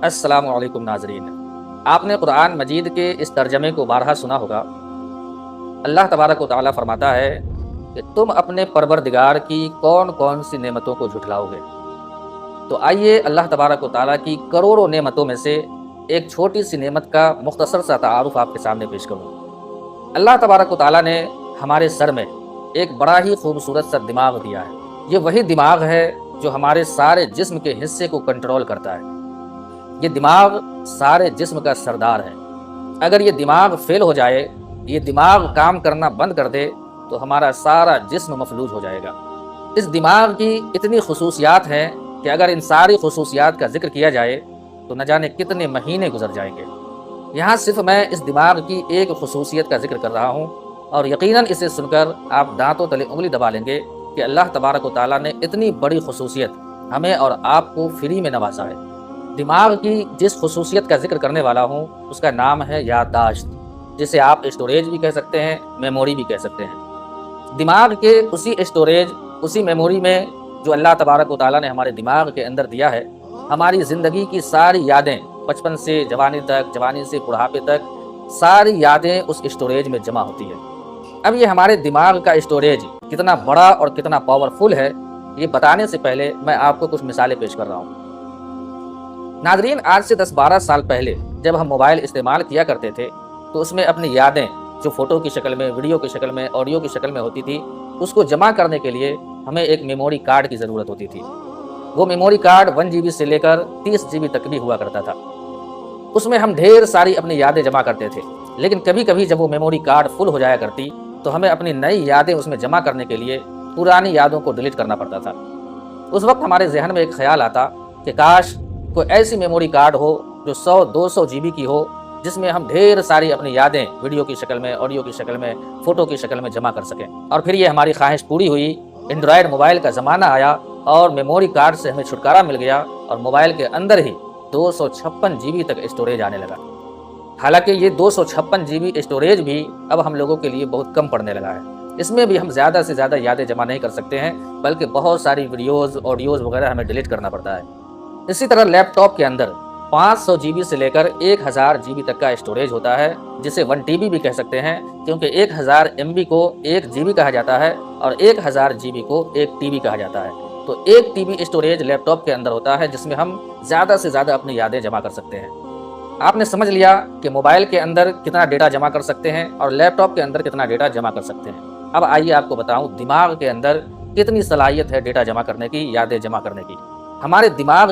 السلام علیکم ناظرین، آپ نے قرآن مجید کے اس ترجمے کو بارہا سنا ہوگا۔ اللہ تبارک و تعالیٰ فرماتا ہے کہ تم اپنے پروردگار کی کون کون سی نعمتوں کو جھٹلاؤ گے۔ تو آئیے اللہ تبارک و تعالیٰ کی کروڑوں نعمتوں میں سے ایک چھوٹی سی نعمت کا مختصر سا تعارف آپ کے سامنے پیش کروں۔ اللہ تبارک و تعالیٰ نے ہمارے سر میں ایک بڑا ہی خوبصورت سا دماغ دیا ہے۔ یہ وہی دماغ ہے جو ہمارے سارے جسم کے حصے کو کنٹرول کرتا ہے۔ یہ دماغ سارے جسم کا سردار ہے۔ اگر یہ دماغ فیل ہو جائے، یہ دماغ کام کرنا بند کر دے، تو ہمارا سارا جسم مفلوج ہو جائے گا۔ اس دماغ کی اتنی خصوصیات ہیں کہ اگر ان ساری خصوصیات کا ذکر کیا جائے تو نہ جانے کتنے مہینے گزر جائیں گے۔ یہاں صرف میں اس دماغ کی ایک خصوصیت کا ذکر کر رہا ہوں، اور یقیناً اسے سن کر آپ دانتوں تلے انگلی دبا لیں گے کہ اللہ تبارک و تعالیٰ نے اتنی بڑی خصوصیت ہمیں اور آپ کو فری میں نوازا ہے۔ دماغ کی جس خصوصیت کا ذکر کرنے والا ہوں اس کا نام ہے یادداشت، جسے آپ اسٹوریج بھی کہہ سکتے ہیں، میموری بھی کہہ سکتے ہیں۔ دماغ کے اسی اسٹوریج، اسی میموری میں جو اللہ تبارک و تعالیٰ نے ہمارے دماغ کے اندر دیا ہے، ہماری زندگی کی ساری یادیں، بچپن سے جوانی تک، جوانی سے بڑھاپے تک، ساری یادیں اس اسٹوریج میں جمع ہوتی ہیں۔ اب یہ ہمارے دماغ کا اسٹوریج کتنا بڑا اور کتنا پاورفل ہے، یہ بتانے سے پہلے میں آپ کو کچھ مثالیں پیش کر رہا ہوں۔ ناظرین، آج سے 10-12 سال پہلے جب ہم موبائل استعمال کیا کرتے تھے تو اس میں اپنی یادیں جو فوٹو کی شکل میں، ویڈیو کی شکل میں، آڈیو کی شکل میں ہوتی تھی، اس کو جمع کرنے کے لیے ہمیں ایک میموری کارڈ کی ضرورت ہوتی تھی۔ وہ میموری کارڈ 1 GB سے لے کر 30 GB تک بھی ہوا کرتا تھا۔ اس میں ہم ڈھیر ساری اپنی یادیں جمع کرتے تھے، لیکن کبھی کبھی جب وہ میموری کارڈ فل ہو جایا کرتی تو ہمیں اپنی نئی یادیں اس میں جمع کرنے کے لیے پرانی یادوں کو ڈیلیٹ کرنا پڑتا تھا۔ اس وقت ہمارے ذہن میں ایک خیال آتا کہ کاش کوئی ایسی میموری کارڈ ہو جو 100-200 GB کی ہو، جس میں ہم ڈھیر ساری اپنی یادیں ویڈیو کی شکل میں، آڈیو کی شکل میں، فوٹو کی شکل میں جمع کر سکیں۔ اور پھر یہ ہماری خواہش پوری ہوئی، اینڈرائڈ موبائل کا زمانہ آیا اور میموری کارڈ سے ہمیں چھٹکارا مل گیا اور موبائل کے اندر ہی 256 GB تک اسٹوریج آنے لگا۔ حالانکہ یہ 256 GB اسٹوریج بھی اب ہم لوگوں کے لیے بہت کم پڑنے لگا ہے۔ اس میں بھی ہم زیادہ سے زیادہ یادیں جمع نہیں کر سکتے ہیں، بلکہ بہت ساری ویڈیوز، آڈیوز وغیرہ ہمیں ڈیلیٹ کرنا پڑتا ہے۔ اسی طرح لیپ ٹاپ کے اندر 500 GB سے لے کر 1000 GB تک کا اسٹوریج ہوتا ہے، جسے 1 TB بھی کہہ سکتے ہیں، کیونکہ 1000 MB کو 1 GB کہا جاتا ہے اور 1000 GB کو 1 TB کہا جاتا ہے۔ تو 1 TB اسٹوریج لیپ ٹاپ کے اندر ہوتا ہے، جس میں ہم زیادہ سے زیادہ اپنی یادیں جمع کر سکتے ہیں۔ آپ نے سمجھ لیا کہ موبائل کے اندر کتنا ڈیٹا جمع کر سکتے ہیں اور لیپ ٹاپ کے اندر کتنا ڈیٹا جمع کر سکتے ہیں۔ اب آئیے آپ کو بتاؤں دماغ کے اندر کتنی صلاحیت ہے ڈیٹا جمع کرنے کی، یادیں جمع کرنے کی۔ ہمارے دماغ